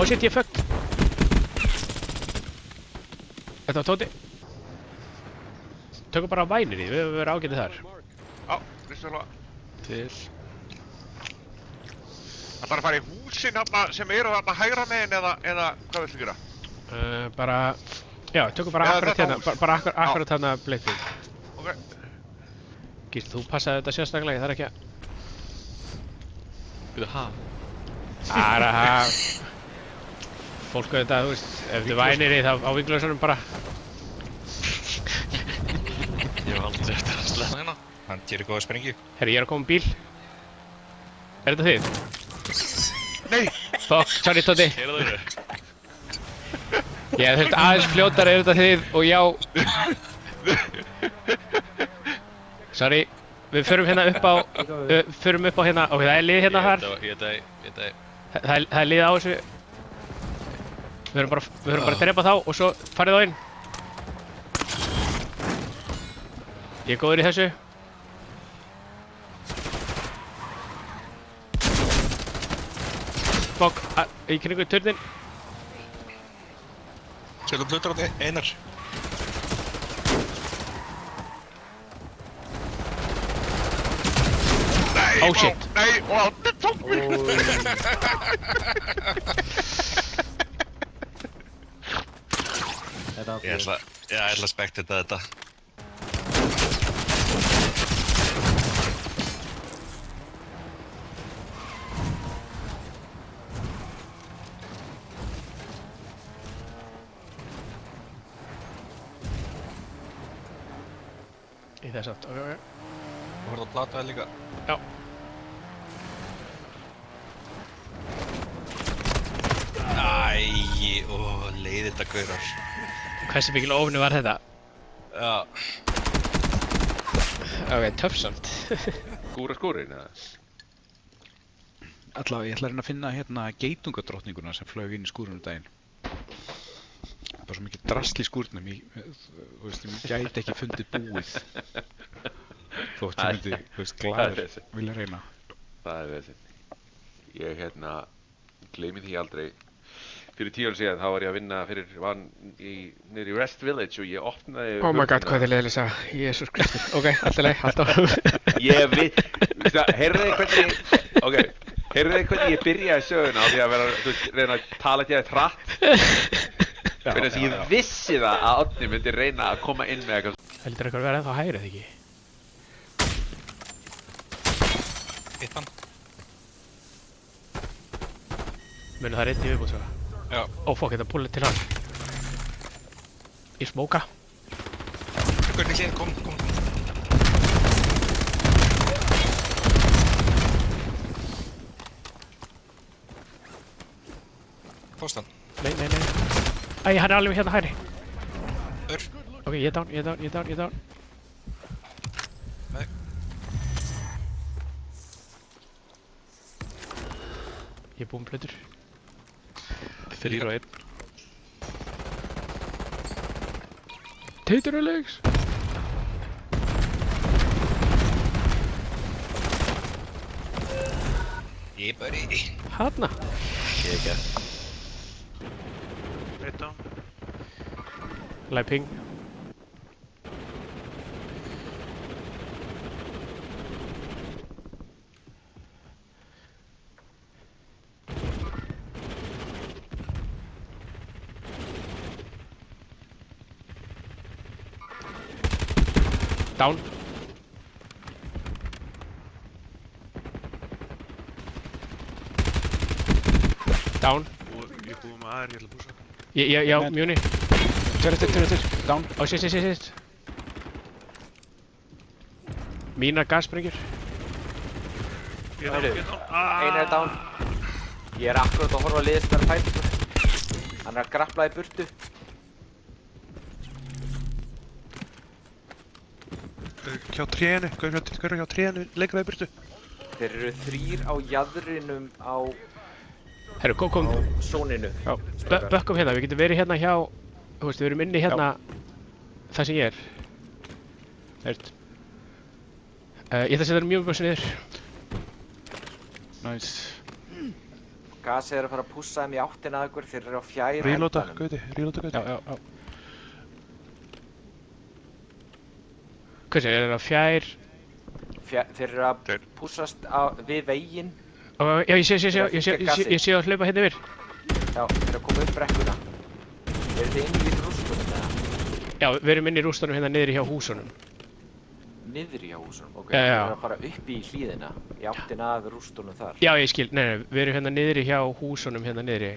Oh shit, ég er fucked. Þetta var Tóti. Tökum bara vænir í, við höfum verið ágætið þar. Já, vissu alveg. Til. Það bara að fara í húsin þarna sem eru þarna hægra megin eða hvað viltu gera? Bara, já, tökum bara akkurat hérna, bara akkurat hérna bleipið. Ok. Gísli, þú passaði þetta sérstaklega, ég þarf ekki að... Byrðu, ha? Fólk auðvitað, þú veist, ef þið vænir í þá á vinglausunum bara. Ég hef aldrei eftir að sleppa hérna. Hann gerir góða sprengju. Herri, ég er að koma bíl. Er þetta þið? Nei! Fuck, sorry Tóti. Heyrðu þau? Ég þurfti aðeins fljótar, er þetta þið? Og já. Sorry, við förum hérna upp á, hérna, ok, það er lið hérna þar. Ég dæ. Það er lið á þessu. Við höfum bara að drepa þá og svo farið á inn. Ég er góður í þessu. Fuck, í kringu turnin. Setjum hlutur á þig, Einar. Nei! Oh shit. Nei, og það tók mig! Ég ætla að spekta þetta. Í þess aft, ok. Þú voruð að plata það líka. Já. Leiði þetta gaurar. Hversu mikil ofni var þetta? Já. Ok, töff samt. Skúra skúrin, eða? Allavega, ég ætla að reyna að finna hérna geitungadrottninguna sem flög inn í skúrunum daginn. Bara svo mikið drasl í skúrnum, ég gæti ekki fundið búið. Þótt ég myndi, glaður vilja reyna. Það er þessi. Ég gleymi því aldrei. Fyrir 10 ára síðan þá var ég að vinna niður í Rest Village og ég opnaði... Oh my god, hvað er leiðileg saga. Jesús Kristur. Ok, allt í lagi, alltaf. Ég veit, heyrðu þið hvernig ég byrjaði söguna á því að reyna að tala ekki aðeins hratt? Fyrir þess að ég vissi það að Árni myndi reyna að koma inn með eitthvað. Heldur eitthvað að vera ennþá hægrið ekki? Hitt hann. Munu það reyndi viðbútt svo? Já. Ó, fokk, þetta púlið til hann. Í smóka. Hvernig hlið, kom. Fórst hann? Nei. Æ, hann er alveg hérna hægri. Ok, ég er down. Nei. Ég er búinn plötur. 3 og 1. Teitur og legs. Ég buddy. Hanna. Ég ekki. Eitt á. Live ping. Down. Down. Ég búið með aðeir, ég ætla að búsa. Já, mjúni. Tveir eftir, down. Ó, shit. Mínar gassprengjur. Einu er down. Ég er akkurat að horfa að liðið sem er að fæta. Hann er að grappla í burtu. Hjá trénu, hvað er hjá trénu, lengra í burtu? Þeir eru 3 á jaðrinum á Herru, kom. sóninu. Já, bökkum hérna, við getum verið hérna hjá, þú veist, við erum inni hérna, það sem ég er. Heyrt. Ég ætla að setja mjög böksu niður. Nice. Gasið er að fara að pússa þeim í áttina að ykkur, þeir eru á fjær Reloada, endanum. Gauti, reloada, Gauti. Já. Hversu, er það fjær? Þeir eru að pússast við veginn. Já, ég sé að hlaupa hérna yfir. Já, þeir eru að koma upp brekkuna. Eru þið inni í rústunum eða? Já, við erum inn í rústunum hérna niðri hjá húsunum. Niðri hjá húsunum? Ok, Já. þeir eru að fara upp í hlíðina, í áttina að rústunum þar. Já, ég skil, nei, við erum hérna niðri hjá húsunum hérna niðri.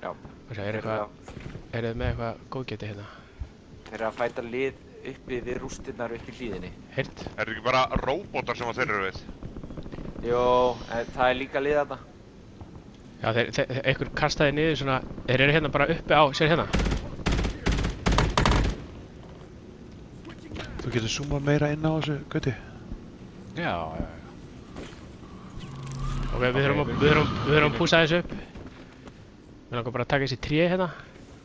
Já. Er þið með eitthvað góðgæti hérna? Þeir eru að fæta lið uppi við rústinnar upp í hlíðinni. Heyrt? Er það ekki bara róbótar sem þeir eru við? Jó, en það er líka lið þarna. Já, einhver kastaði niður svona, þeir eru hérna bara uppi á, sér hérna. Þú getur zoomað meira inn á þessu, Gauti. Já. Ok, við þurfum að pússa þessu upp. Við langar bara að taka þessi tré hérna.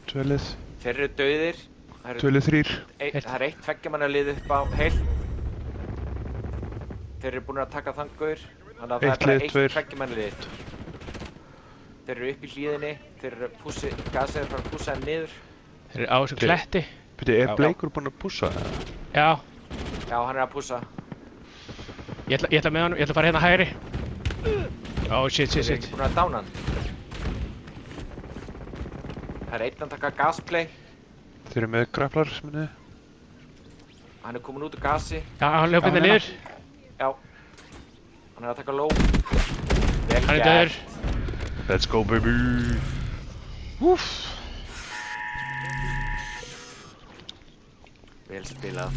Tvölið, Þeir eru dauðir. tvölið 3. Það er eitt tveggjamannalið upp á heil. Þeir eru búin að taka þann gaur. Þannig að það er bara eitt tveggjamannalið. Þeir eru upp í hlíðinni. Þeir eru gasið er að fara að pússa þeim niður. Þeir eru á þessum kletti. Byrju, er Bleikur búinn að pússa það? Já, Já, hann er að pússa. ég ætla með honum, ég ætla að fara hérna hægri. Ó, shit. Þeir eru ekki búin að dána hann. Það er einn að taka gasplay. Þeir eru með grapplar, minniði. Hann er komin út úr gasi. Já, hann hljóp hérna niður. Já. Hann er að taka low. Vel Hann er gert. döður. Let's go, baby! Vel spilað.